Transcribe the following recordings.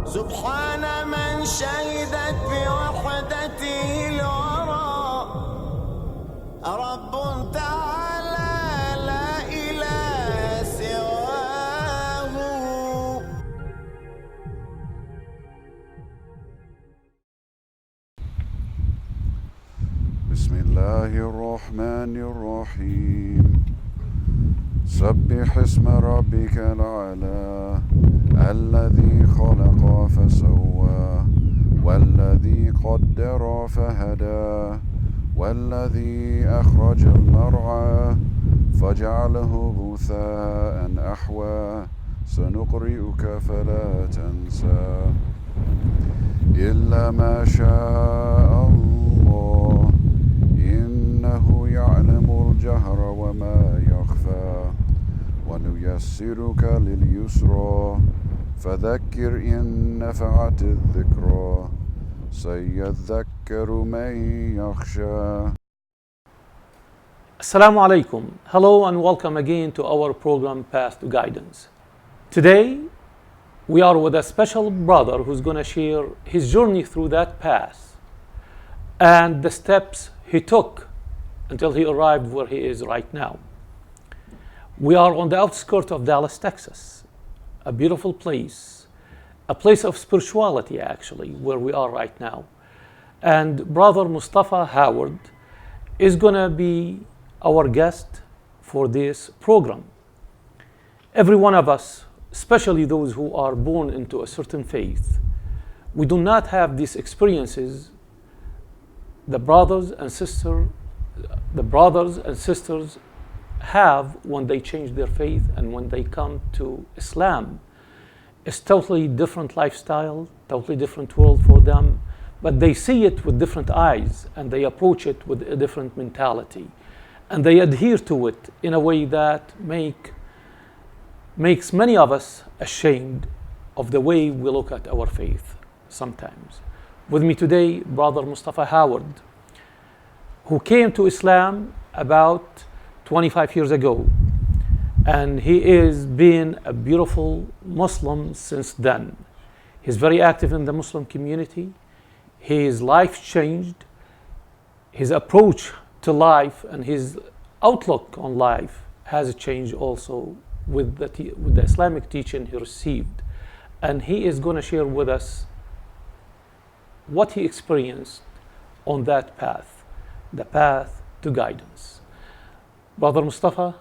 سبحان من شهدت بوحدته الورى رب تعالى لا إله سواه. بسم الله الرحمن الرحيم. سبح اسم ربك الأعلى الذي خلق فسوى والذي قدر فهدى والذي أخرج المرعى فجعله غثاء أحوى سنقرئك فلا تنسى إلا ما شاء الله إنه يعلم الجهر وما يخفى ونيسرك لليسرى فذكر إن نفعت الذكرى سيذكر من يخشى. Assalamu alaikum. Hello and welcome again to our program Path to Guidance. Today we are with a special brother who's going to share his journey through that path and the steps he took until he arrived where he is right now. We are on the outskirts of Dallas, Texas, a beautiful place, a place of spirituality actually, where we are right now. And Brother Mustafa Howard is going to be our guest for this program. Every one of us, especially those who are born into a certain faith, we do not have these experiences the brothers and sisters have when they change their faith and when they come to Islam. It's totally different lifestyle, totally different world for them, but they see it with different eyes and they approach it with a different mentality and they adhere to it in a way that makes many of us ashamed of the way we look at our faith sometimes. With me today, Brother Mustafa Howard, who came to Islam about 25 years ago, and he is being a beautiful Muslim since then. He's very active in the Muslim community. His life changed. His approach to life and his outlook on life has changed also with the Islamic teaching he received. And he is going to share with us what he experienced on that path, the path to guidance. Brother Mustafa,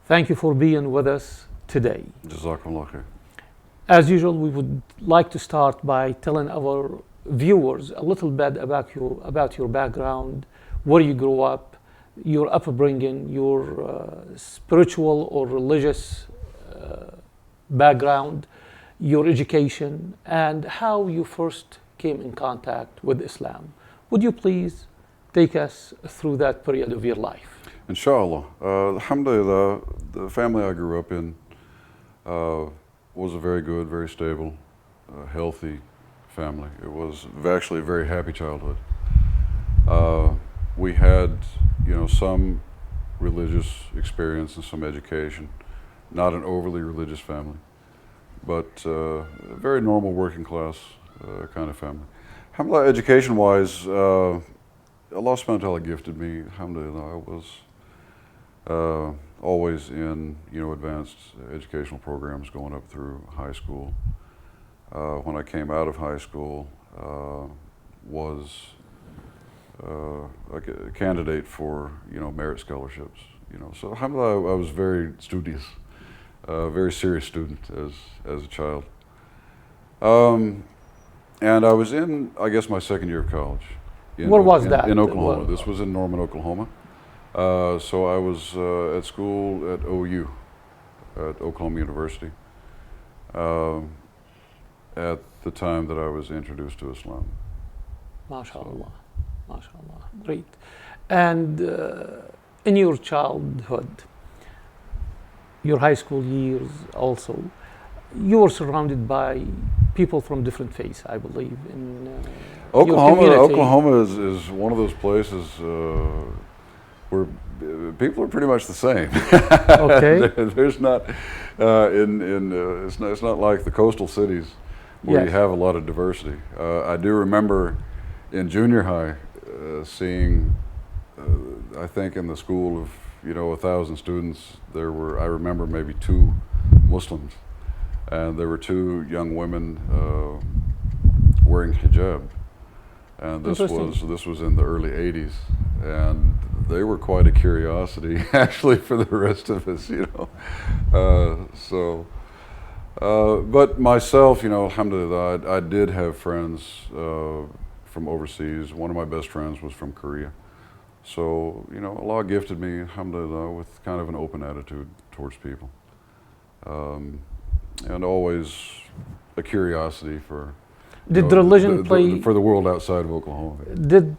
thank you for being with us today. Jazakumullah khair. As usual, we would like to start by telling our viewers a little bit about your background, where you grew up, your upbringing, your spiritual or religious background, your education, and how you first came in contact with Islam. Would you please take us through that period of your life? Inshallah. Alhamdulillah, the family I grew up in was a very good, very stable, healthy family. It was actually a very happy childhood. We had, some religious experience and some education. Not an overly religious family, but a very normal working class kind of family. Alhamdulillah, education-wise, Allah subhanahu wa ta'ala gifted me. Alhamdulillah, I was always in advanced educational programs going up through high school. When I came out of high school, was a candidate for merit scholarships. So alhamdulillah, I was very studious, very serious student as a child. And I was in, I guess, my second year of college. Where was that? In Oklahoma. This was in Norman, Oklahoma. So I was at school at OU, at Oklahoma University, at the time that I was introduced to Islam. MashaAllah, MashaAllah, great. And in your childhood, your high school years also, you were surrounded by people from different faiths, I believe. In Oklahoma is one of those places where people are pretty much the same. Okay. There's not it's not like the coastal cities where you Yes. have a lot of diversity. I do remember in junior high seeing, I think in the school of 1,000 students, I remember maybe 2 Muslims, and there were 2 young women wearing hijab, and this was in the early '80s, and they were quite a curiosity actually for the rest of us, but myself, alhamdulillah, I did have friends from overseas. One of my best friends was from Korea. So, Allah gifted me, alhamdulillah, with kind of an open attitude towards people. And always a curiosity for Did religion play? for the world outside of Oklahoma. Did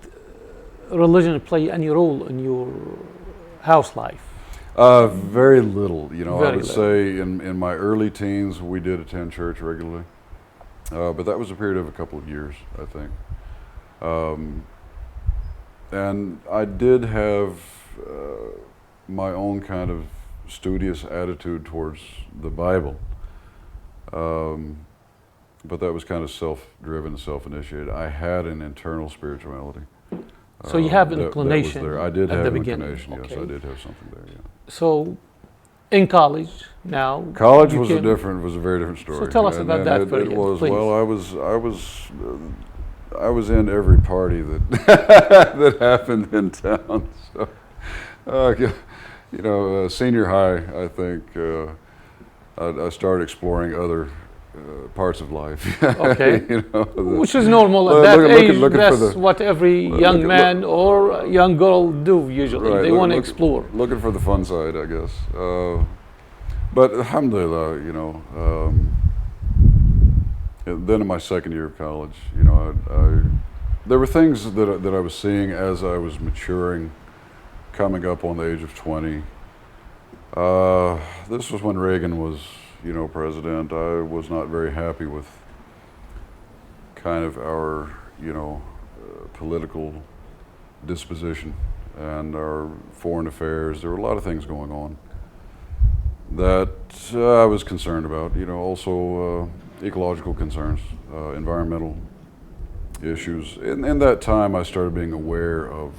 religion play any role in your house life? Very little. I would Very say in my early teens we did attend church regularly, but that was a period of a couple of years, I think. And I did have my own kind of studious attitude towards the Bible. But that was kind of self-driven, self-initiated. I had an internal spirituality. So you have that inclination. was there. I did at have the an beginning. inclination, yes, Okay. I did have something there, yeah. So, in college now. College you was came- was a very different story. So tell us about that it period, was, please. well, I was in every party that that happened in town. So, senior high, I think I started exploring other parts of life. Okay. Which is normal at Look- that look- age. looking for That's the- what every young man or young girl do usually. Right, They want to explore. Looking for the fun side, I guess. But alhamdulillah, then in my second year of college, there were things that I was seeing as I was maturing, coming up on the age of 20. This was when Reagan was, president. I was not very happy with kind of our, political disposition and our foreign affairs. There were a lot of things going on that I was concerned about. Also ecological concerns, environmental issues. In that time, I started being aware of.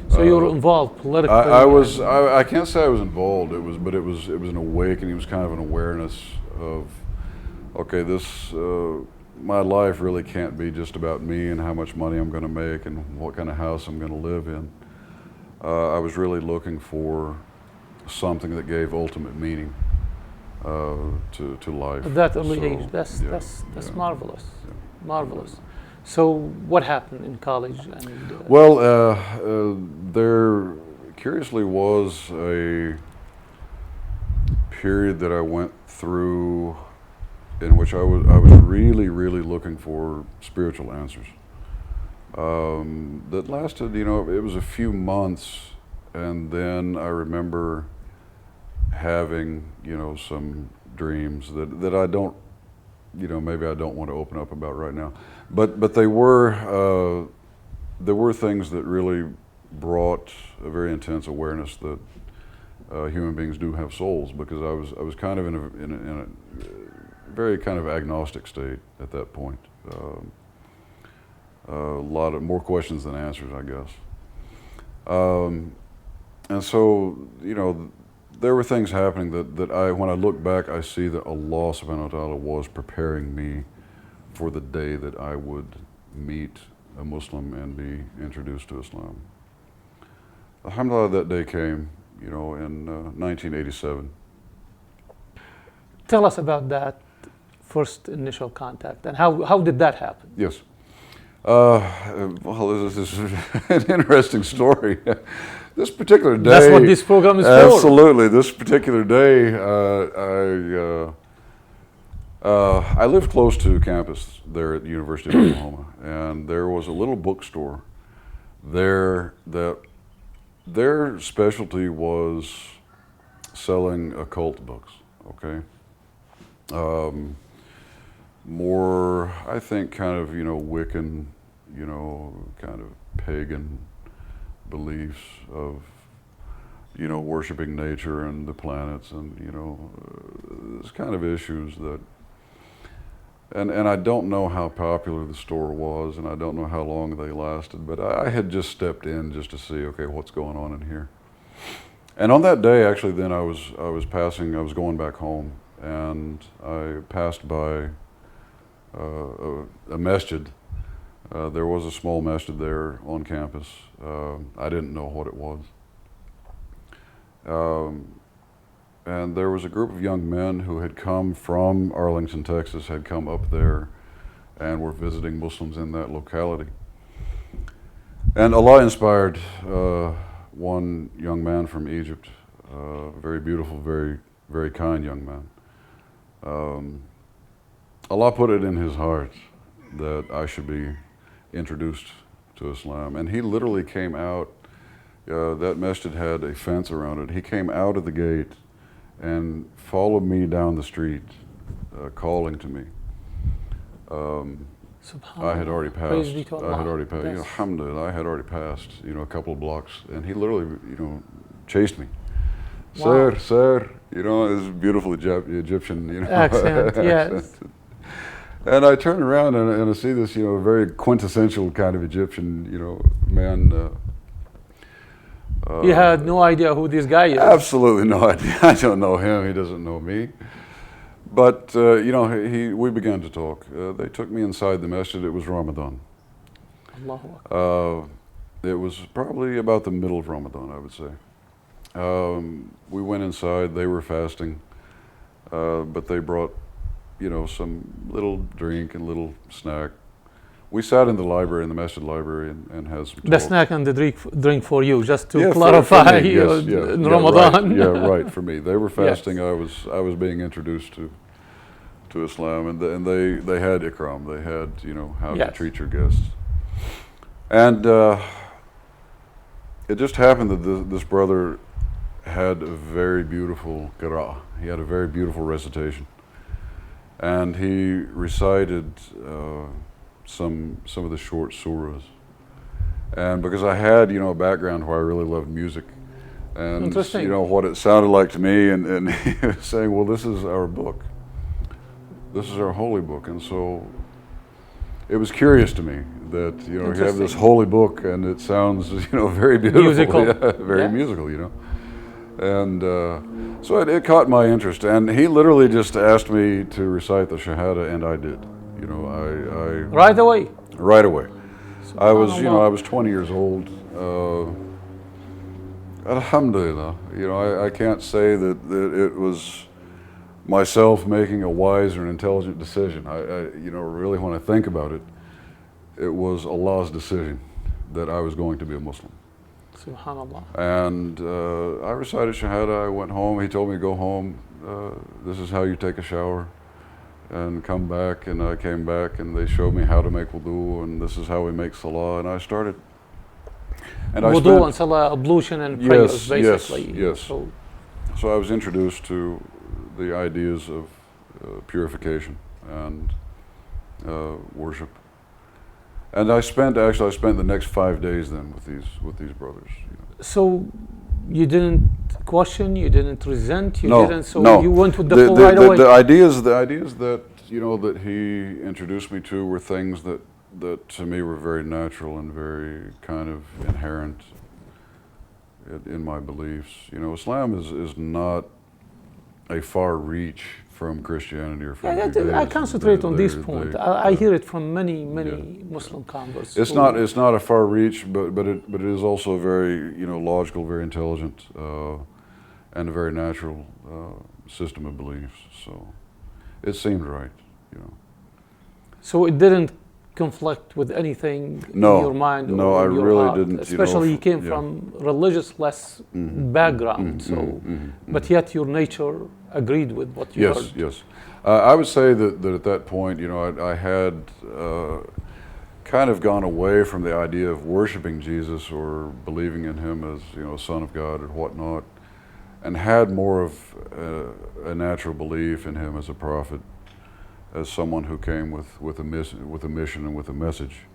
So you were involved politically. I can't say I was involved. It was an awakening. It was kind of an awareness of, okay, my life really can't be just about me and how much money I'm going to make and what kind of house I'm going to live in. I was really looking for something that gave ultimate meaning to life. At that early So, age, that's yeah. marvelous, marvelous. So what happened in college? And, Well, there curiously was a period that I went through in which I was really, really looking for spiritual answers. That lasted, it was a few months, and then I remember having, some dreams that I don't, maybe I don't want to open up about right now. But there were things that really brought a very intense awareness that human beings do have souls, because I was kind of in a very kind of agnostic state at that point. A lot of more questions than answers, I guess. And so, there were things happening that when I look back, I see that Allah subhanahu wa ta'ala was preparing me for the day that I would meet a Muslim and be introduced to Islam. Alhamdulillah, that day came, in 1987. tell us about that first initial contact and how did that happen? Yes. Well, this is an interesting story. This particular day. That's what this program is for. Absolutely. This particular day, I lived close to campus there at the University of Oklahoma, and there was a little bookstore there that their specialty was selling occult books, okay? More, I think, kind of, Wiccan, kind of pagan beliefs of, worshiping nature and the planets and, this kind of issues that And I don't know how popular the store was, and I don't know how long they lasted, but I had just stepped in just to see, okay, what's going on in here. And on that day, actually, then I was going back home, and I passed by a masjid. There was a small masjid there on campus. I didn't know what it was. And there was a group of young men who had come from Arlington, Texas, had come up there and were visiting Muslims in that locality. And Allah inspired one young man from Egypt, very beautiful, very, very kind young man. Allah put it in his heart that I should be introduced to Islam. And he literally came out, that masjid had a fence around it. He came out of the gate and followed me down the street, calling to me. I had already passed. Alhamdulillah, I had already passed, a couple of blocks, and he literally, chased me. Wow. Sir, this beautiful Egyptian, Accent, yes. And I turn around and I see this, very quintessential kind of Egyptian, man. You had no idea who this guy is. Absolutely no idea. I don't know him. He doesn't know me. But we began to talk. They took me inside the masjid. It was Ramadan. Allahu Akbar. It was probably about the middle of Ramadan, I would say. We went inside. They were fasting, but they brought, some little drink and little snack. We sat in the library, in the masjid library, and had some talk. The snack and the drink for you, just to Yeah, clarify, for me, yes, in yeah, Ramadan. Right, right, for me. They were fasting. Yes. I was being introduced to Islam, and they had ikram. They had, how Yes. to treat your guests. And it just happened that this brother had a very beautiful qira'ah. He had a very beautiful recitation. And he recited some of the short surahs. And because I had, a background where I really loved music, and Interesting. What it sounded like to me, and he was saying, well, this is our book. This is our holy book. And so it was curious to me that, you have this holy book and it sounds, very beautiful. Musical. Yeah, very Yes. musical, And so it caught my interest. And he literally just asked me to recite the Shahada, and I did. Right away. Right away. I was, SubhanAllah. I was 20 years old. Alhamdulillah. I can't say that it was myself making a wise or an intelligent decision. I really when I think about it, it was Allah's decision that I was going to be a Muslim. Subhanallah. And I recited Shahada. I went home. He told me to go home. This is how you take a shower and come back. And I came back and they showed me how to make wudu, and this is how we make salah. And I started. And Wudu and salah, ablution and prayers, basically. Yes. So I was introduced to the ideas of purification and worship. And I spent the next 5 days then with these brothers. So you didn't question, you didn't resent, you No, didn't. So no. you went with the flow right away. The ideas that that he introduced me to were things that to me were very natural and very kind of inherent in my beliefs. Islam is not a far reach from Christianity or from Judaism. I concentrate on this point. I hear it from many Muslim converts. It's not a far reach, but it is also very logical, very intelligent, and a very natural system of beliefs. So it seemed right. So it didn't conflict with anything in your mind or No, I in your really heart. didn't. Especially you came from religious-less background, but yet your nature agreed with what you heard. Yes. I would say that at that point, I had kind of gone away from the idea of worshiping Jesus or believing in him as Son of God or whatnot, and had more of a natural belief in him as a prophet, as someone who came with a mission and with a message.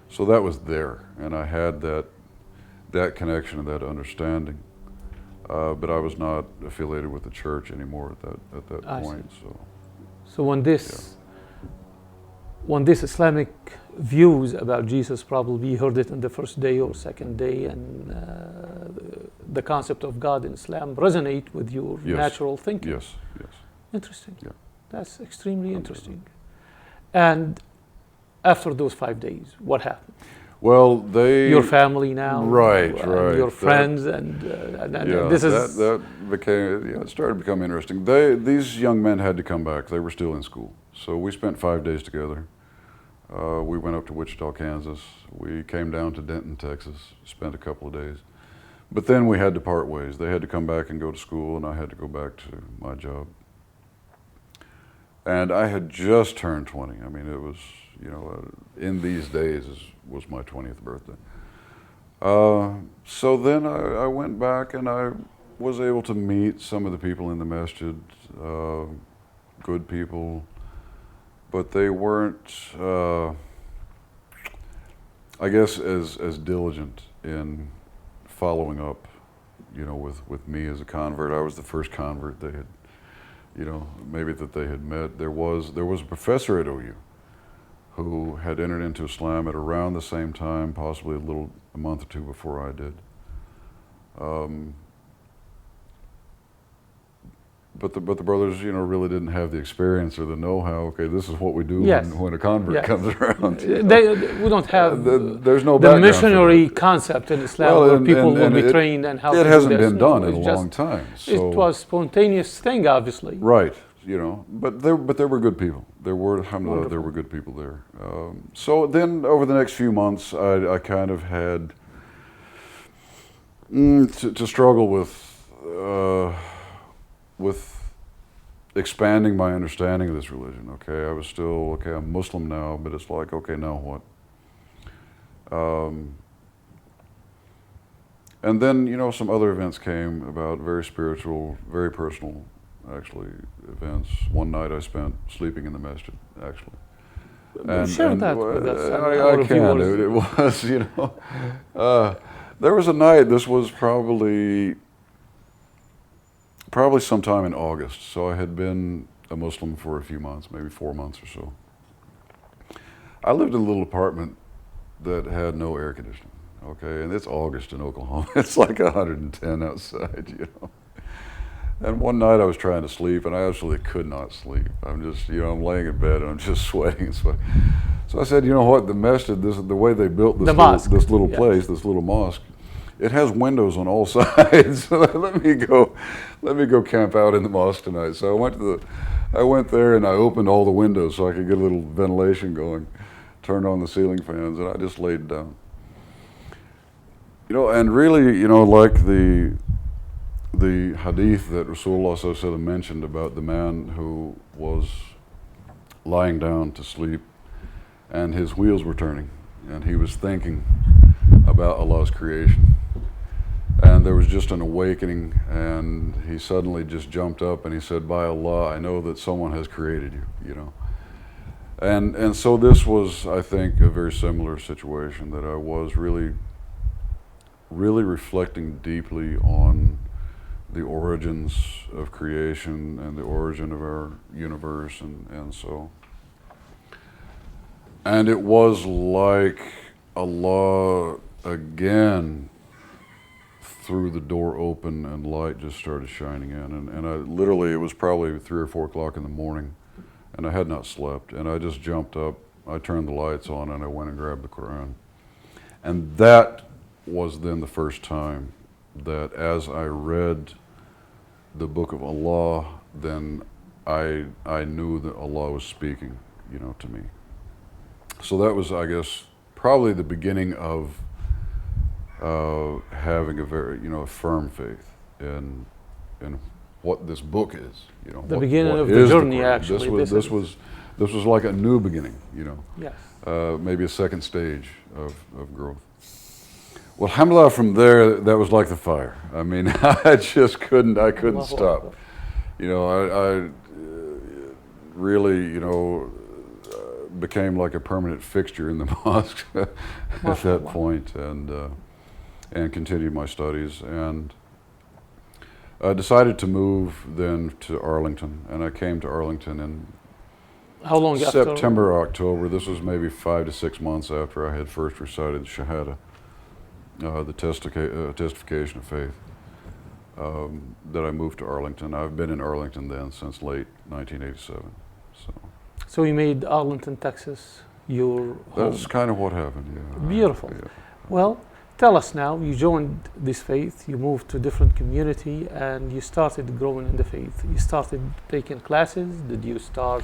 So that was there, and I had that connection and that understanding. But I was not affiliated with the church anymore at that point. So when this when this Islamic views about Jesus, probably you heard it in the first day or second day, and the concept of God in Islam resonate with your Yes. natural thinking. Yes, yes. Interesting. Yeah. That's extremely interesting. And after those 5 days, what happened? Well, they... Your family now, Right, and right. your friends, and Yeah, this is that became, it started to become interesting. These young men had to come back. They were still in school. So we spent 5 days together. We went up to Wichita, Kansas. We came down to Denton, Texas, spent a couple of days. But then we had to part ways. They had to come back and go to school, and I had to go back to my job. And I had just turned 20. I mean, it was, in these days was my 20th birthday. So then I went back and I was able to meet some of the people in the masjid, good people, but they weren't, I guess, as diligent in following up, with me as a convert. I was the first convert they had, maybe that they had met. There was a professor at OU who had entered into Islam at around the same time, possibly a month or two before I did. But the brothers, really didn't have the experience or the know-how. Okay, this is what we do Yes. when a convert Yes. comes around. we don't have There's no the background for missionary that. concept in Islam Well, where and- people and- will and be it- trained and how to It do hasn't this. been done in it's a just- long time. So. It was spontaneous thing, obviously. Right, but there were good people. There were, alhamdulillah, there were good people there. So then over the next few months, I kind of had to struggle with expanding my understanding of this religion. Okay, I was still, I'm Muslim now, but it's like, okay, now what? And then, some other events came about, very spiritual, very personal, actually, events. One night I spent sleeping in the masjid, actually. Share that with us. I can. It was, there was a night, this was probably sometime in August. So I had been a Muslim for a few months, maybe 4 months or so. I lived in a little apartment that had no air conditioning. Okay, and it's August in Oklahoma. It's like 110 outside, And one night I was trying to sleep, and I absolutely could not sleep. I'm just, I'm laying in bed, and I'm just sweating and sweating. So I said, you know what, the masjid, the way they built this little place, this little mosque, it has windows on all sides. So let me go camp out in the mosque tonight. So I went there and I opened all the windows so I could get a little ventilation going, turned on the ceiling fans, and I just laid down. And really, like the hadith that Rasulullah sallallahu alaihi wasallam mentioned about the man who was lying down to sleep and his wheels were turning and he was thinking about Allah's creation. And there was just an awakening, and he suddenly just jumped up and he said, by Allah, I know that someone has created you, And so this was, I think, a very similar situation, that I was really reflecting deeply on the origins of creation and the origin of our universe, and so. And it was like Allah again threw the door open and light just started shining in. And I literally, it was probably 3 or 4 o'clock in the morning, and I had not slept, and I just jumped up, I turned the lights on, and I went and grabbed the Quran. And that was then the first time that as I read the book of Allah, then I knew that Allah was speaking, to me. So that was, I guess, probably the beginning of having a very, a firm faith in what this book is. The beginning of the journey, actually. This was like a new beginning, Yes. Maybe a second stage of growth. Well, alhamdulillah, from there, that was like the fire. I mean, I couldn't stop. I really, became like a permanent fixture in the mosque at that point, and continued my studies, and I decided to move then to Arlington, and I came to Arlington in How long after? September or October. This was maybe 5 to 6 months after I had first recited the Shahada, the testification of faith, that I moved to Arlington. I've been in Arlington then since late 1987. So you made Arlington, Texas, your home. That's kind of what happened, yeah. Beautiful. Yeah. Well, tell us now, you joined this faith, you moved to a different community, and you started growing in the faith. You started taking classes. Did you start?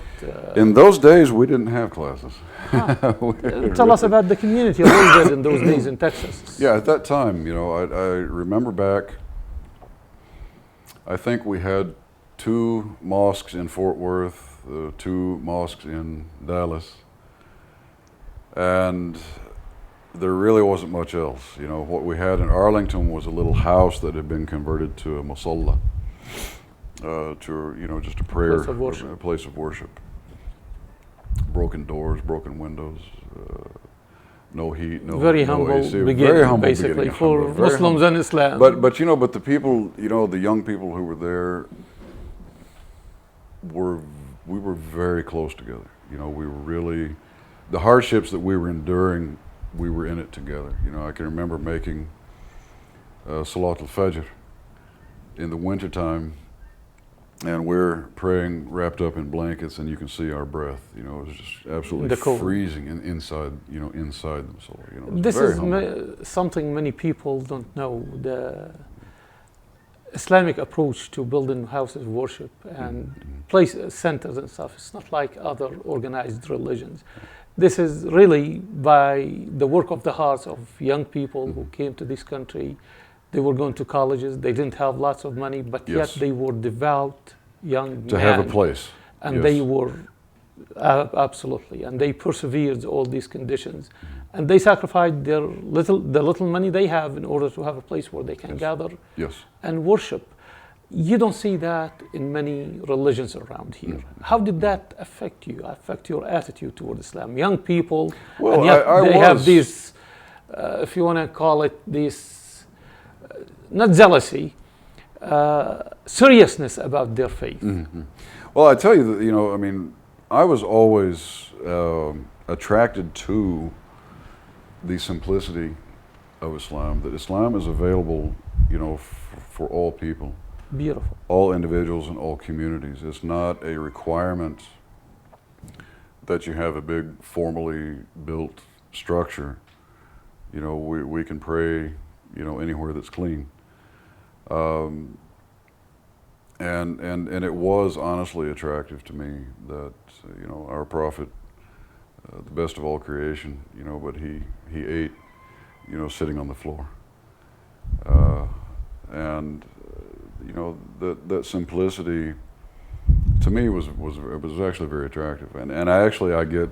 In those days, we didn't have classes. Tell us about the community a little bit in those days in Texas. Yeah, at that time, you know, I remember back, I think we had 2 mosques in Fort Worth, 2 mosques in Dallas, and there really wasn't much else. You know, what we had in Arlington was a little house that had been converted to a musalla, to, you know, just a prayer, a place of worship. Broken doors, broken windows, no heat, no very no humble AC. beginning, very humble basically, beginning, for very Muslims humble. and Islam. But you know, but the people, you know, the young people who were there, we were very close together. You know, we were really, the hardships that we were enduring, we were in it together. You know, I can remember making Salat al-Fajr in the wintertime, and we're praying wrapped up in blankets, and you can see our breath. You know, it was just absolutely freezing inside, you know, inside the soul. You know, this is something many people don't know. The Islamic approach to building houses of worship and place centers and stuff, it's not like other organized religions. This is really by the work of the hearts of young people who came to this country. They were going to colleges, they didn't have lots of money, but yet they were devout young men. To have a place. And they were, absolutely, and they persevered all these conditions. And they sacrificed the little money they have in order to have a place where they can gather and worship. You don't see that in many religions around here. How did that affect you, affect your attitude toward Islam? Young people, well, and yet they have this, if you want to call it this, not jealousy, seriousness about their faith. Well, I tell you that, you know, I mean, I was always attracted to the simplicity of Islam, that Islam is available, you know, for all people. Beautiful. All individuals and all communities. It's not a requirement that you have a big formally built structure. You know, we can pray, you know, anywhere that's clean. And it was honestly attractive to me that, you know, our Prophet, the best of all creation, you know, but he ate, you know, sitting on the floor. And you know, that simplicity to me was actually very attractive. And I get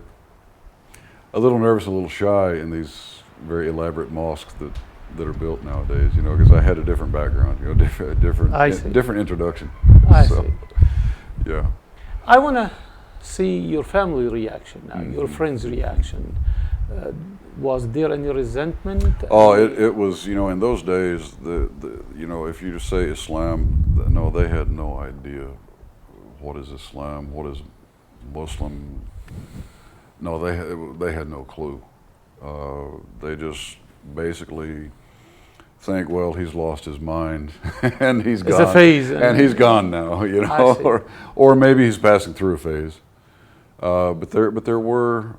a little nervous, a little shy in these very elaborate mosques that are built nowadays, you know, because I had a different background, you know, different introduction. I see. Yeah. I want to see your family reaction now, your friends' reaction. Was there any resentment? Oh, it was, you know, in those days, you know, if you just say Islam, no, they had no idea what is Islam, what is Muslim. No, they had no clue. They just basically think, well, he's lost his mind and he's gone. It's a phase. And he's gone now, you know, or maybe he's passing through a phase. But there were,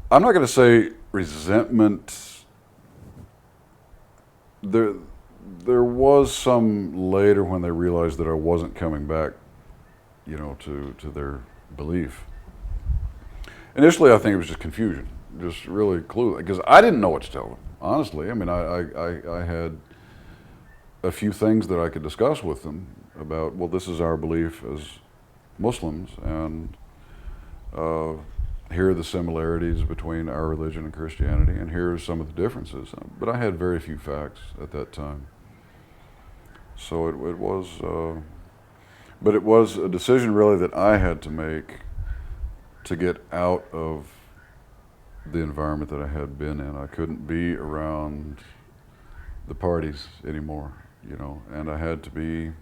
I'm not going to say resentment. There was some later when they realized that I wasn't coming back, you know, to their belief. Initially, I think it was just confusion, just really clueless, because I didn't know what to tell them. Honestly, I mean, I had a few things that I could discuss with them about, well, this is our belief as Muslims, and here are the similarities between our religion and Christianity, and here are some of the differences. But I had very few facts at that time. So it was, but it was a decision really that I had to make to get out of the environment that I had been in. I couldn't be around the parties anymore, you know, and I had to be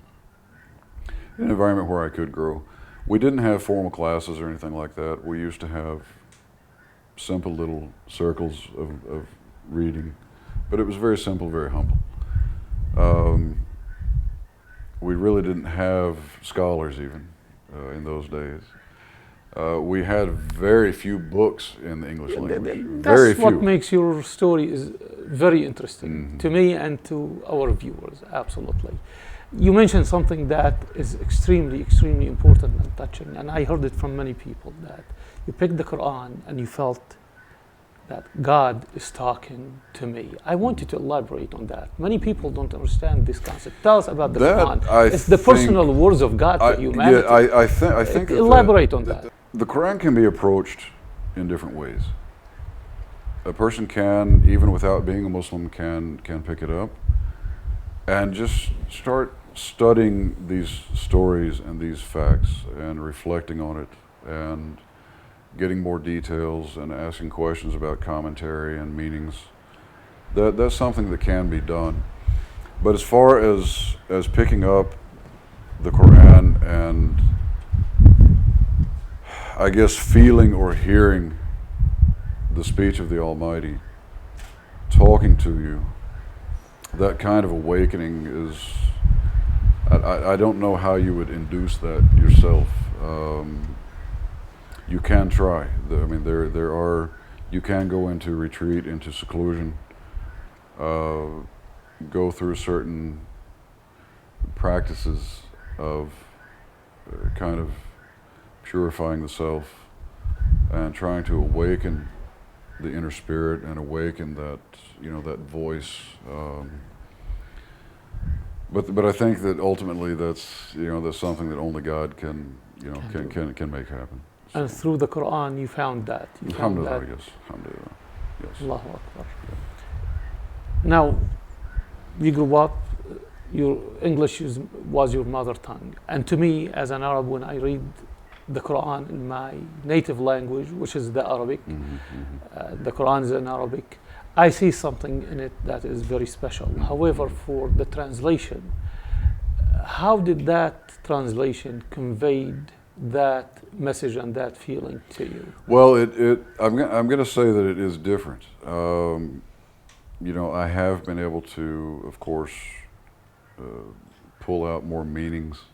an environment where I could grow. We didn't have formal classes or anything like that. We used to have simple little circles of reading, but it was very simple, very humble. We really didn't have scholars even in those days. We had very few books in the English language. Very That's few. what makes your story is very interesting to me and to our viewers, absolutely. You mentioned something that is extremely, extremely important and touching, and I heard it from many people, that you picked the Quran and you felt that God is talking to me. I want you to elaborate on that. Many people don't understand this concept. Tell us about the Quran. It's the personal words of God to humanity. Yeah, I think elaborate on that. The Quran can be approached in different ways. A person can, even without being a Muslim, can pick it up and just start studying these stories and these facts and reflecting on it and getting more details and asking questions about commentary and meanings. That's something that can be done. But as far as picking up the Quran and I guess feeling or hearing the speech of the Almighty talking to you, that kind of awakening is, I don't know how you would induce that yourself. You can try. You can go into retreat, into seclusion, go through certain practices of kind of purifying the self and trying to awaken the inner spirit and awaken that, that voice. But I think that ultimately that's something that only God can make happen. So. And through the Quran, you found that. Alhamdulillah, yes. Alhamdulillah. Yes. Allahu Akbar. Now, you grew up, your English was your mother tongue. And to me, as an Arab, when I read the Quran in my native language, which is the Arabic, the Quran is in Arabic, I see something in it that is very special. However, for the translation, how did that translation conveyed that message and that feeling to you? Well, I'm going to say that it is different. I have been able to, of course, pull out more meanings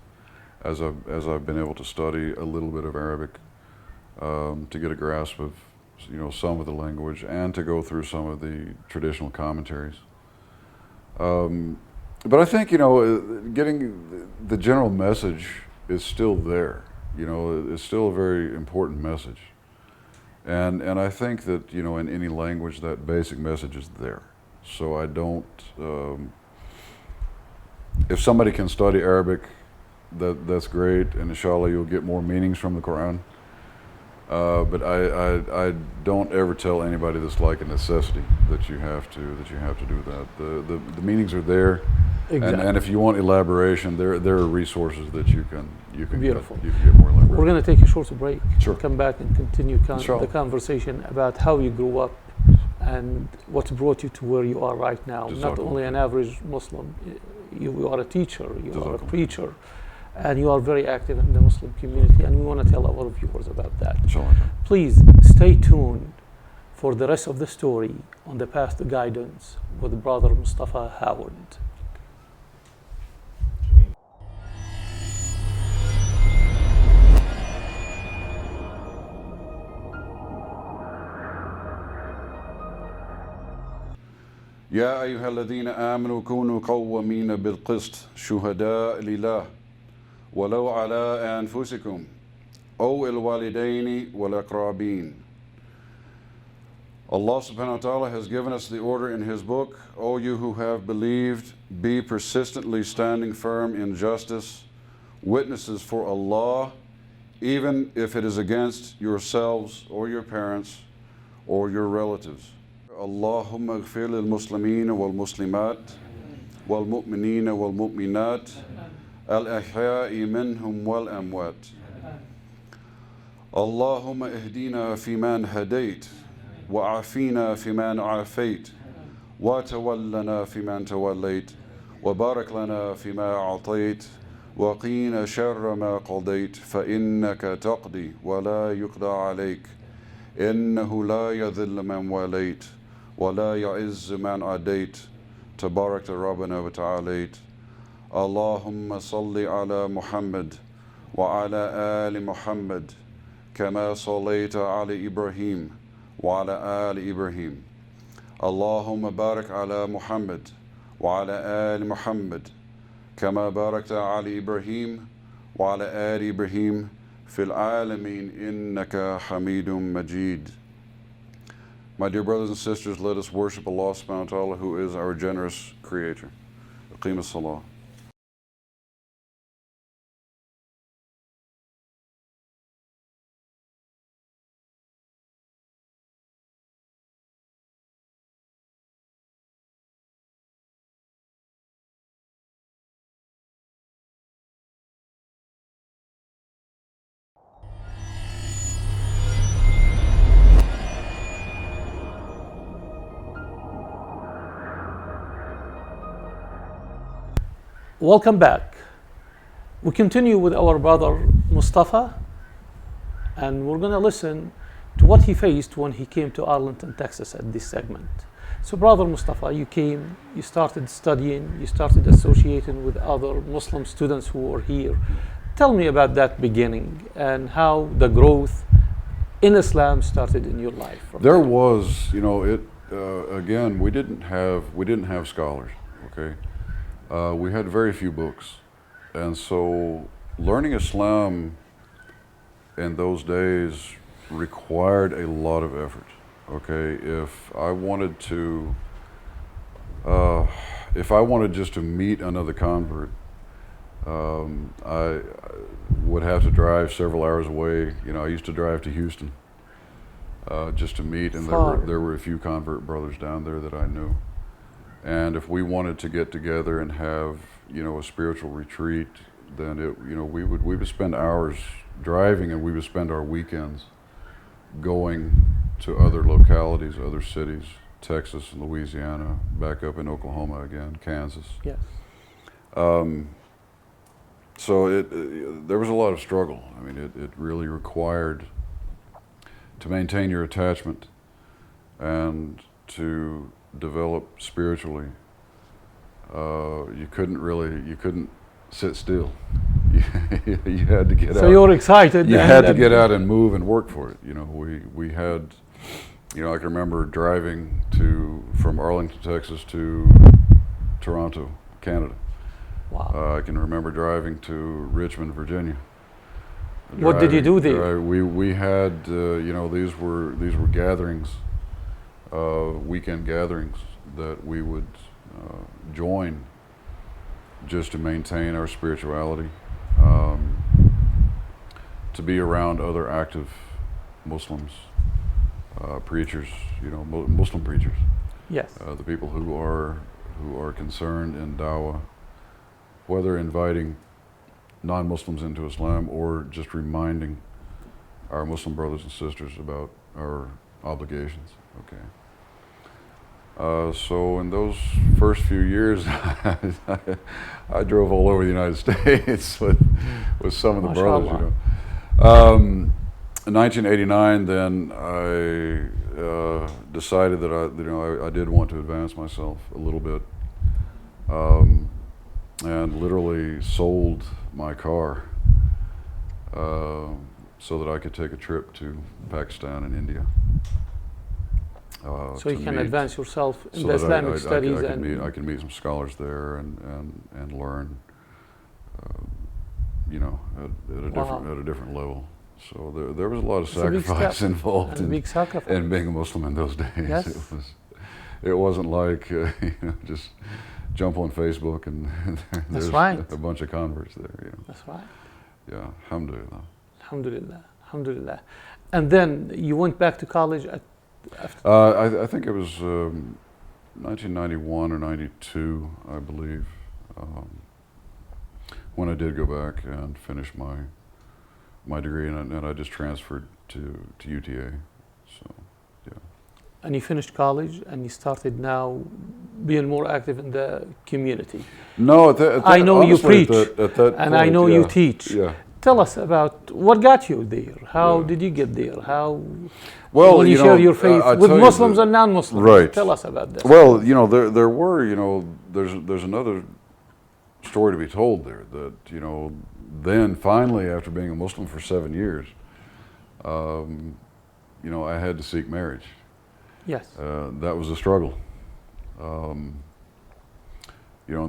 as I've been able to study a little bit of Arabic to get a grasp of some of the language and to go through some of the traditional commentaries. But I think getting the general message is still there. It's still a very important message, and I think that in any language that basic message is there. So I don't. If somebody can study Arabic, that's great, and inshallah you'll get more meanings from the Quran. But I don't ever tell anybody that's like a necessity that you have to do that. The meanings are there, exactly. and if you want elaboration, there are resources that you can Beautiful. You can get more elaboration. We're going to take a short break. Sure. Come back and continue the conversation about how you grew up and what brought you to where you are right now. Not only an average Muslim, you are a teacher, you are a preacher. And you are very active in the Muslim community, and we want to tell our viewers about that. Inshallah. Please stay tuned for the rest of the story on the path to guidance with Brother M.Howard. يا أيها الذين آمنوا كونوا قوامين بالقسط شهداء لله ولو على أنفسكم أو الوالدين والأقربين. Allah subhanahu wa ta'ala has given us the order in His book, O you who have believed, be persistently standing firm in justice, witnesses for Allah, even if it is against yourselves or your parents or your relatives. Allahumma ighfir lil muslimeen wal muslimat wal mu'mineen wal mu'minat الأحياء منهم والأموات. اللهم اهدنا فيمن هديت وعافينا فيمن عافيت وتولنا فيمن توليت وبارك لنا فيما أعطيت وقين شر ما قضيت فإنك تقضي ولا يقضى عليك إنه لا يذل من واليت ولا يعز من عاديت تبارك ربنا وتعاليت اللهم صل على محمد وعلى آل محمد كما صليت على إبراهيم وعلى آل إبراهيم اللهم بارك على محمد وعلى آل محمد كما باركت على إبراهيم وعلى آل إبراهيم في العالمين إنك حميد مجيد. My dear brothers and sisters, let us worship Allah subhanahu wa ta'ala, who is our generous creator. Aqim as-salah. Welcome back. We continue with our brother Mustafa, and we're going to listen to what he faced when he came to Arlington, Texas at this segment. So, brother Mustafa, you came, you started studying, you started associating with other Muslim students who were here. Tell me about that beginning and how the growth in Islam started in your life. There was, again, we didn't have scholars, okay? We had very few books, and so learning Islam in those days required a lot of effort. Okay, if I wanted just to meet another convert, I would have to drive several hours away. I used to drive to Houston just to meet, and there were a few convert brothers down there that I knew. And if we wanted to get together and have, a spiritual retreat, then we would spend hours driving, and we would spend our weekends going to other localities, other cities, Texas and Louisiana, back up in Oklahoma again, Kansas. Yes. So there was a lot of struggle. I mean, it really required to maintain your attachment and to develop spiritually. You couldn't sit still. You had to get out. So you were excited. You had to get out and move and work for it. We had, I can remember driving from Arlington, Texas to Toronto, Canada. Wow. I can remember driving to Richmond, Virginia. What did you do there? We had, these were gatherings, weekend gatherings that we would join just to maintain our spirituality, to be around other active Muslims, preachers, Muslim preachers. Yes. The people who are concerned in dawah, whether inviting non-Muslims into Islam or just reminding our Muslim brothers and sisters about our obligations. Okay. So in those first few years, I drove all over the United States with some of the brothers. In 1989, then I decided that I did want to advance myself a little bit, and literally sold my car so that I could take a trip to Pakistan and India. So you can advance yourself in the Islamic studies, I can meet some scholars there and learn, at a different level. So there was a lot of sacrifice involved in being a Muslim in those days. Yes. It wasn't like just jump on Facebook and there's a bunch of converts there. That's right. Yeah, alhamdulillah. Alhamdulillah, alhamdulillah. And then you went back to college I think it was 1991 or 92, I believe, when I did go back and finish my degree, and I just transferred to UTA. So, yeah. and you finished college and you started now being more active in the community. No, at that, I know you honestly, preach, at that and point, I know yeah, you teach. Yeah. Tell us about what got you there. How Yeah. did you get there? How Well, when you share your faith I with tell you Muslims that- and non-Muslims. Right. Tell us about this. Well, there were, there's another story to be told there that, then finally after being a Muslim for 7 years, I had to seek marriage. Yes. That was a struggle. In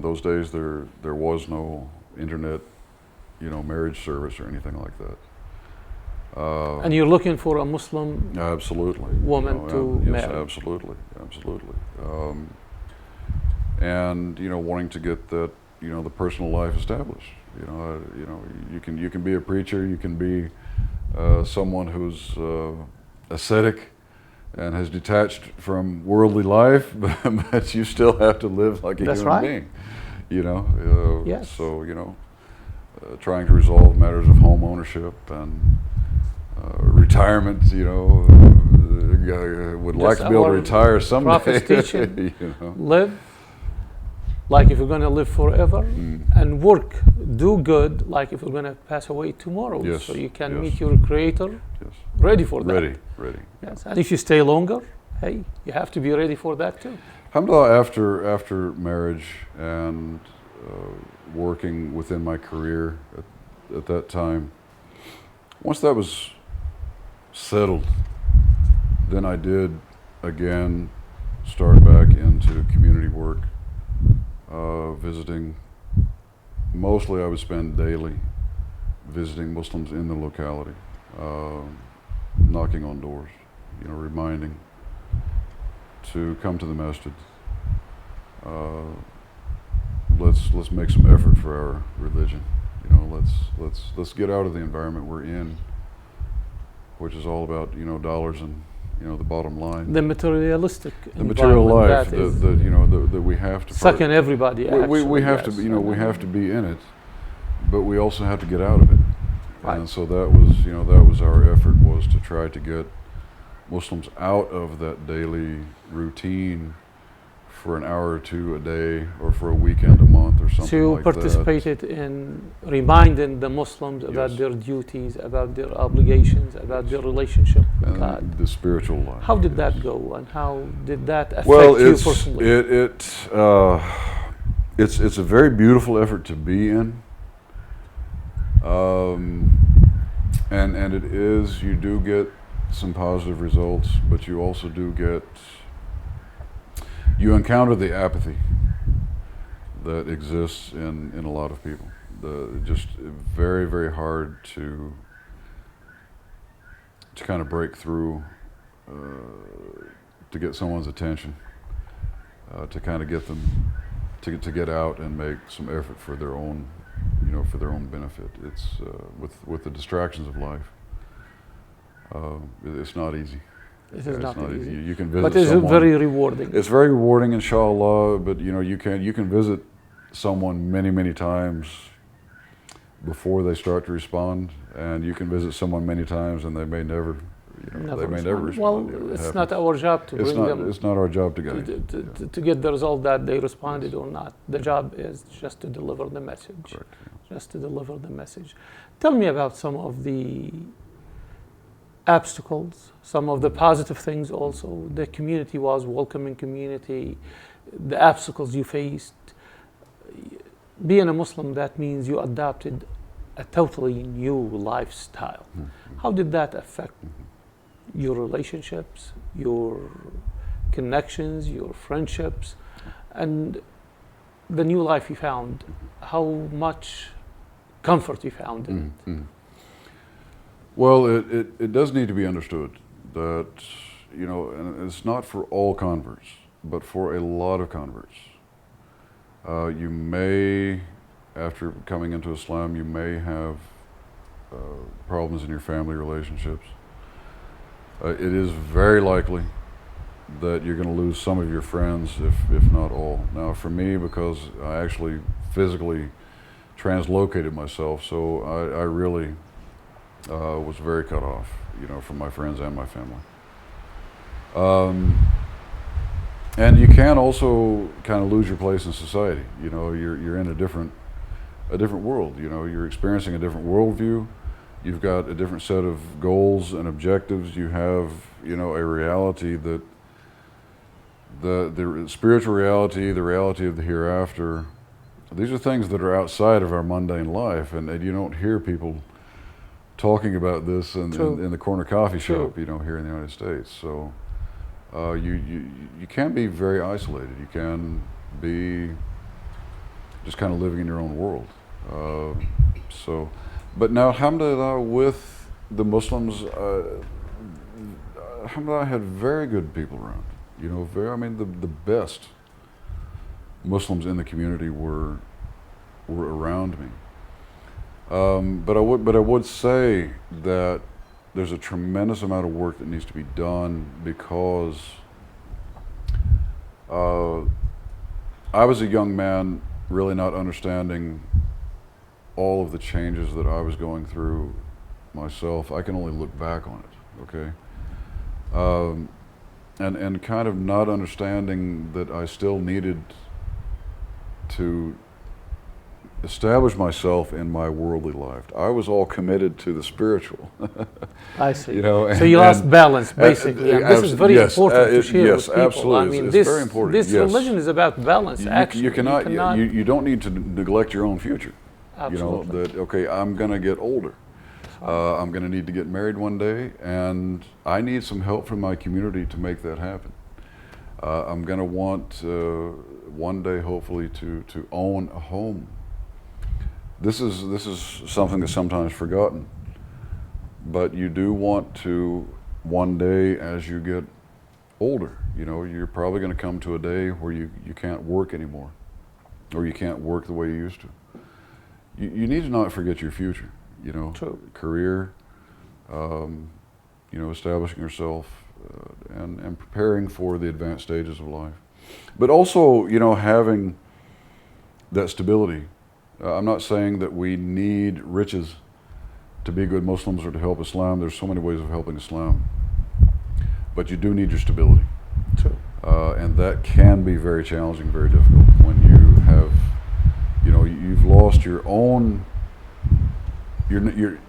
those days there was no internet, marriage service or anything like that. And you're looking for a Muslim Absolutely. woman to yes, marry. absolutely. And wanting to get that, the personal life established. You can be a preacher, you can be someone who's ascetic and has detached from worldly life, but you still have to live like a That's human right. being. Yes. So trying to resolve matters of home ownership and retirement. Would like to be able to retire someday. Prophet's teaching, live like if you're going to live forever, and work, do good like if you're going to pass away tomorrow. Yes, So you can yes. meet your Creator Yes. ready for that. Ready. Yes. And if you stay longer, hey, you have to be ready for that too. Alhamdulillah, after marriage and working within my career at that time, once that was settled, then I did again start back into community work, visiting. Mostly I would spend daily visiting Muslims in the locality, knocking on doors, reminding to come to the masjid. Let's make some effort for our religion. Let's get out of the environment we're in, which is all about dollars and the bottom line. The materialistic The material life that is that we have to sucking everybody. we have yes. to we have to be in it, but we also have to get out of it. Right. And so that was our effort, was to try to get Muslims out of that daily routine for an hour or two a day, or for a weekend a month, or something So you like that. participated in reminding the Muslims about Yes. their duties, about their obligations, about their relationship with And God. the spiritual life. How did yes. that go, and how did that affect Well, you personally? it's a very beautiful effort to be in, and it is. You do get some positive results, but you also do get. You encounter the apathy that exists in a lot of people. Just very, very hard to kind of break through, to get someone's attention, to kind of get them to get out and make some effort for their own, for their own benefit. It's with the distractions of life, it's not easy. It is not easy. You can visit But it's someone. very rewarding. It's very rewarding, inshallah. But you can visit someone many times before they start to respond, and you can visit someone many times and they may never, they may never respond. Well, it's not our job to bring them. It's not our job to get To get the result that they responded or not. The job is just to deliver the message. Correct, Just to deliver the message. Tell me about some of the obstacles, some of the positive things also. The community was welcoming community, the obstacles you faced. Being a Muslim, that means you adopted a totally new lifestyle. How did that affect your relationships, your connections, your friendships, and the new life you found? How much comfort you found in it? Well, it does need to be understood that, and it's not for all converts, but for a lot of converts. You may, after coming into Islam, you may have problems in your family relationships. It is very likely that you're going to lose some of your friends, if not all. Now, for me, because I actually physically translocated myself, so I really was very cut off, from my friends and my family. And you can also kind of lose your place in society. You know, you're in a different world. You know, you're experiencing a different worldview. You've got a different set of goals and objectives. You have, you know, a reality that the spiritual reality, the reality of the hereafter. These are things that are outside of our mundane life, and you don't hear people talking about this in the corner coffee shop, you know, here in the United States. So you can be very isolated. You can be just kind of living in your own world. But now, alhamdulillah, with the Muslims, alhamdulillah, I had very good people around. You know, I mean, the best Muslims in the community were around me. But I would say that there's a tremendous amount of work that needs to be done, because I was a young man really not understanding all of the changes that I was going through myself. I can only look back on it, okay? And kind of not understanding that I still needed to establish myself in my worldly life. I was all committed to the spiritual. I see. You know, so you lost balance, basically. And this is very important to share with people. Absolutely. I mean, it's very important. This religion is about balance, actually. You don't need to neglect your own future. Absolutely. You know, that, okay, I'm going to get older. I'm going to need to get married one day, and I need some help from my community to make that happen. I'm going to want one day, hopefully, to own a home. This is something that's sometimes forgotten, but you do want to one day, as you get older, you know, you're probably going to come to a day where you can't work anymore, or you can't work the way you used to. You need to not forget your future, you know. True. Career, you know, establishing yourself, and preparing for the advanced stages of life. But also, you know, having that stability. I'm not saying that we need riches to be good Muslims or to help Islam. There's so many ways of helping Islam. But you do need your stability. True. And that can be very challenging, very difficult when you have, you know, you've lost your own, you're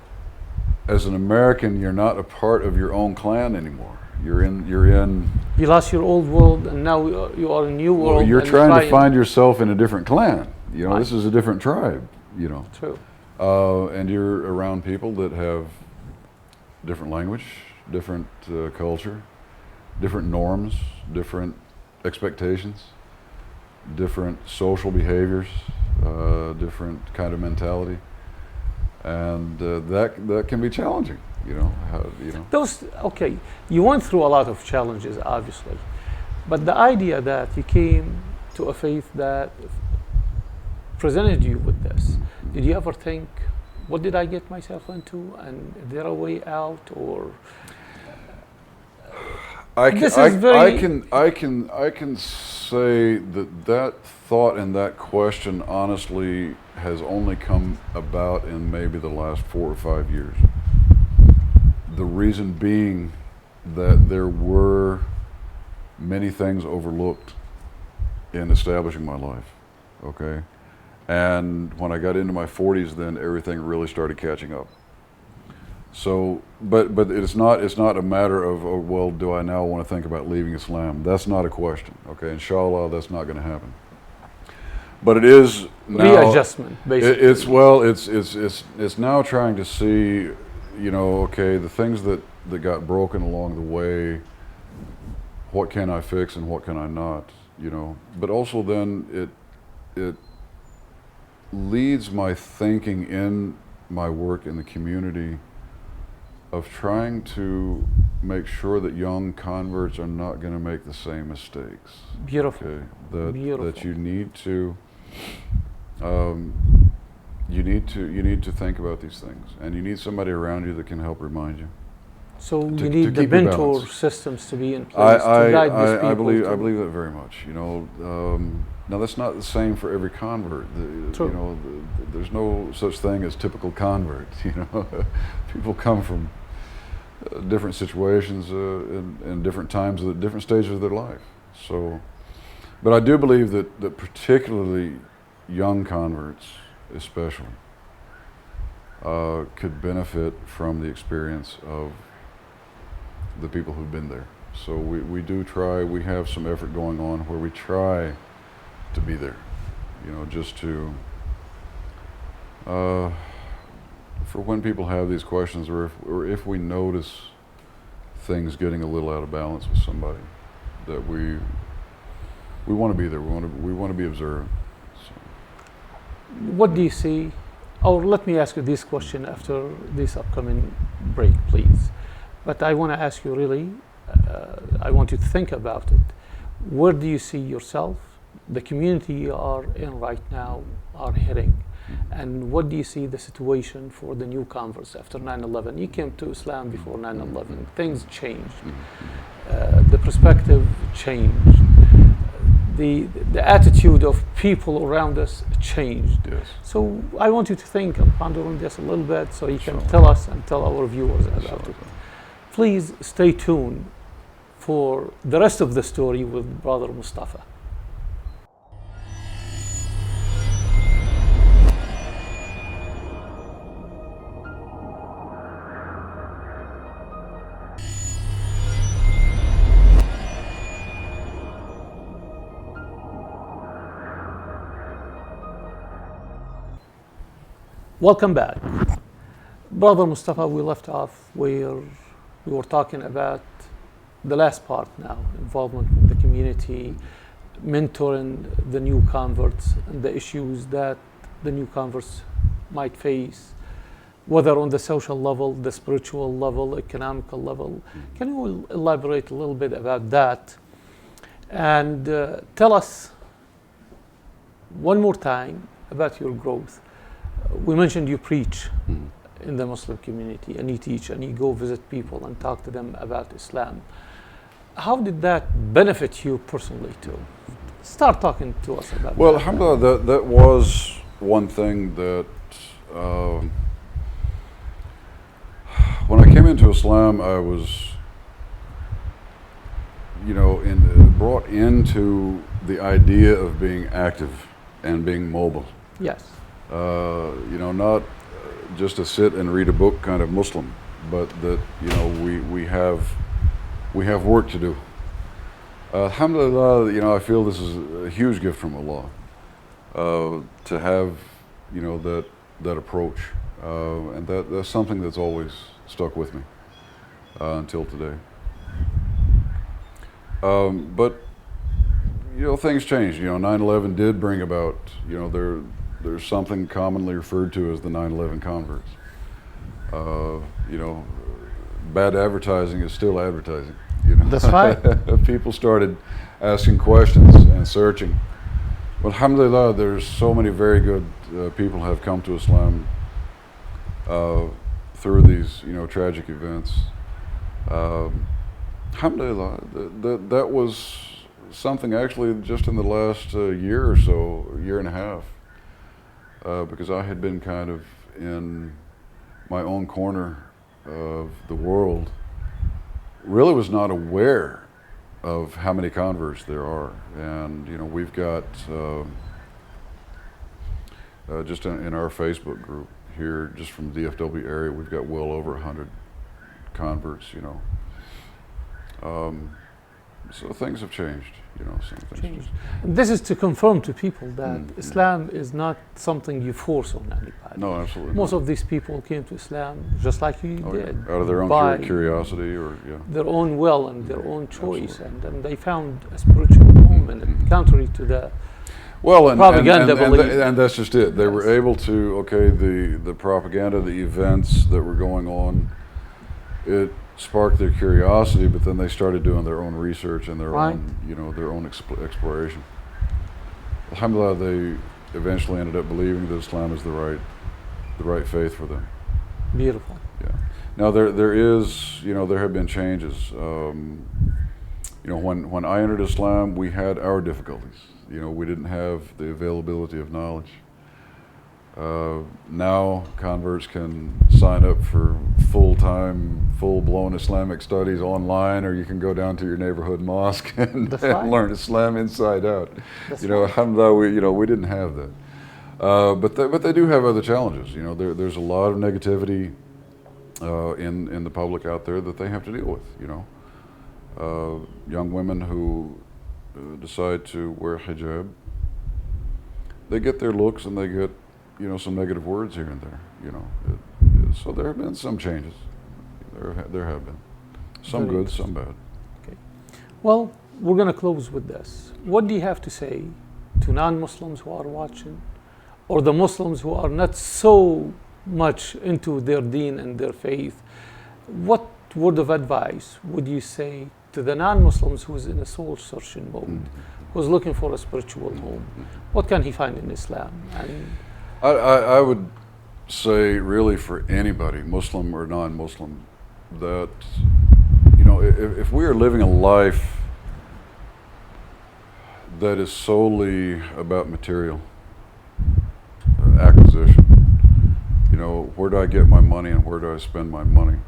as an American, you're not a part of your own clan anymore. You lost your old world, and now you are in a new world. Well, you're trying to find yourself in a different clan. You know, right. This is a different tribe, you know. True. And you're around people that have different language, different culture, different norms, different expectations, different social behaviors, different kind of mentality. And that can be challenging, you know. Okay, you went through a lot of challenges, obviously, but the idea that you came to a faith that presented you with this, did you ever think, what did I get myself into, and is there a way out, or? I can say that thought and that question honestly has only come about in maybe the last 4 or 5 years. The reason being that there were many things overlooked in establishing my life, okay? And when I got into my 40s, then everything really started catching up. So, but it's not a matter of, oh, well, do I now want to think about leaving Islam? That's not a question, okay? Inshallah, that's not going to happen. But it is now readjustment, basically. It's now trying to see, you know, okay, the things that got broken along the way, what can I fix and what can I not, you know? But also then it leads my thinking in my work in the community of trying to make sure that young converts are not going to make the same mistakes. Beautiful. Okay? Beautiful. That you need to think about these things, and you need somebody around you that can help remind you. So you need the mentor systems to be in place to guide these people. I believe that very much. You know, now that's not the same for every convert. True. You know, there's no such thing as typical convert. You know, people come from different situations in different times, at different stages of their life. So, but I do believe that particularly young converts, especially, could benefit from the experience of the people who've been there. So we do try, we have some effort going on where we try to be there, you know, just to, for when people have these questions, or if we notice things getting a little out of balance with somebody, that we want to be there, we want to be observant. So. What do you see, or let me ask you this question after this upcoming break, please. But I want to ask you really, I want you to think about it. Where do you see yourself, the community you are in right now, are heading? And what do you see the situation for the new converts after 9/11? You came to Islam before 9/11. Things changed. The perspective changed. The attitude of people around us changed. Yes. So I want you to think and ponder on this a little bit so you can tell us and tell our viewers about it. Please stay tuned for the rest of the story with Brother Mustafa. Welcome back. Brother Mustafa, we left off where we were talking about the last part now, involvement with the community, mentoring the new converts and the issues that the new converts might face, whether on the social level, the spiritual level, economical level. Can you elaborate a little bit about that? And tell us one more time about your growth. We mentioned you preach in the Muslim community, and you teach, and you go visit people and talk to them about Islam. How did that benefit you personally too? Start talking to us about well, that. alhamdulillah, that was one thing that when I came into Islam, I was, you know, brought into the idea of being active and being mobile. Yes. You know, not just to sit and read a book kind of Muslim, but that, you know, we have work to do. Alhamdulillah, you know, I feel this is a huge gift from Allah to have, you know, that approach, and that's something that's always stuck with me until today. But you know, things changed. You know, 9/11 did bring about, you know, there's something commonly referred to as the 9/11 converts. You know, bad advertising is still advertising. You know? That's right. People started asking questions and searching. Well, alhamdulillah, there's so many very good people have come to Islam through these, you know, tragic events. Alhamdulillah, that was something actually just in the last year or so, year and a half, because I had been kind of in my own corner of the world, really was not aware of how many converts there are. And you know, we've got just in our Facebook group here, just from the DFW area, we've got well over 100 converts, you know. So things have changed, you know. Some things This is to confirm to people that Islam is not something you force on anybody. No, absolutely. Most not. of these people came to Islam just like you did. Out of their own by curiosity, or their own will and their own choice, and they found a spiritual home, and contrary to the propaganda belief. And that's just it. They were Yes. able to, okay, the propaganda, the events that were going on, it sparked their curiosity, but then they started doing their own research and their own, you know, their own exploration. Alhamdulillah, they eventually ended up believing that Islam is the right faith for them. Beautiful. Yeah. Now there is, you know, there have been changes. You know, when I entered Islam, we had our difficulties. You know, we didn't have the availability of knowledge. Now converts can sign up for full-time, full-blown Islamic studies online, or you can go down to your neighborhood mosque and, That's and right. learn Islam inside out. That's You know, right. alhamdulillah, we didn't have that. But they do have other challenges. You know, there's a lot of negativity in the public out there that they have to deal with. You know, young women who decide to wear hijab, they get their looks and they get, you know, some negative words here and there. You know, so there have been some changes. There have been some Very good, some bad. Okay. Well, we're going to close with this. What do you have to say to non-Muslims who are watching, or the Muslims who are not so much into their deen and their faith? What word of advice would you say to the non-Muslims who's in a soul-searching mode, who's looking for a spiritual home? What can he find in Islam? And I would say really for anybody, Muslim or non-Muslim, that, you know, if we are living a life that is solely about material acquisition, you know, where do I get my money and where do I spend my money?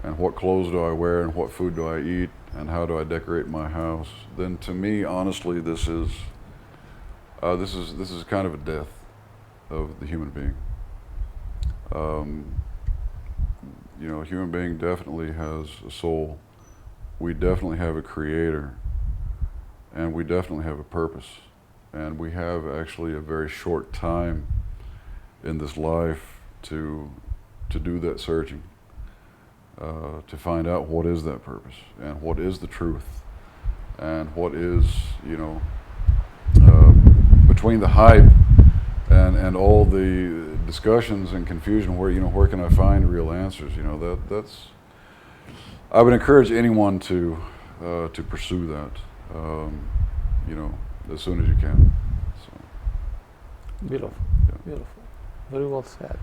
And what clothes do I wear and what food do I eat and how do I decorate my house? Then to me, honestly, this is kind of a death of the human being. You know, a human being definitely has a soul. We definitely have a creator, and we definitely have a purpose. And we have actually a very short time in this life to do that searching, to find out what is that purpose and what is the truth and what is, you know, between the hype and all the discussions and confusion, where, you know, where can I find real answers? You know, that's I would encourage anyone to pursue that, you know, as soon as you can. So, beautiful, yeah. beautiful. Very well said.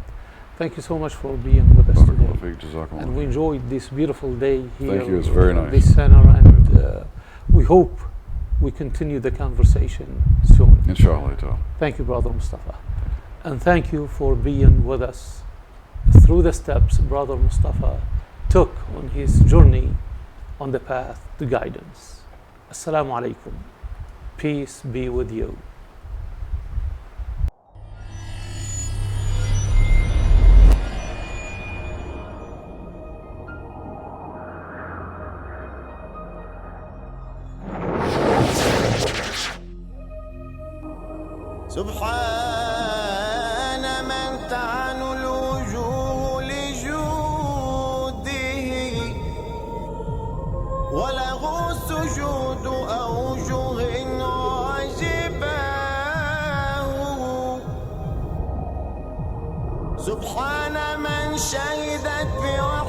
Thank you so much for being with us today. Barakallahu feek, jazakumullah And we enjoyed this beautiful day here. Thank you, it's very at nice. this center, and we hope we continue the conversation soon. Inshallah ta'ala. Thank you, Brother Mustafa. And thank you for being with us through the steps Brother Mustafa took on his journey on the path to guidance. Assalamu alaikum. Peace be with you. سبحان من تعن الوجوه لجوده وله سجود أوجه وجباه سبحان من شهدت بوحده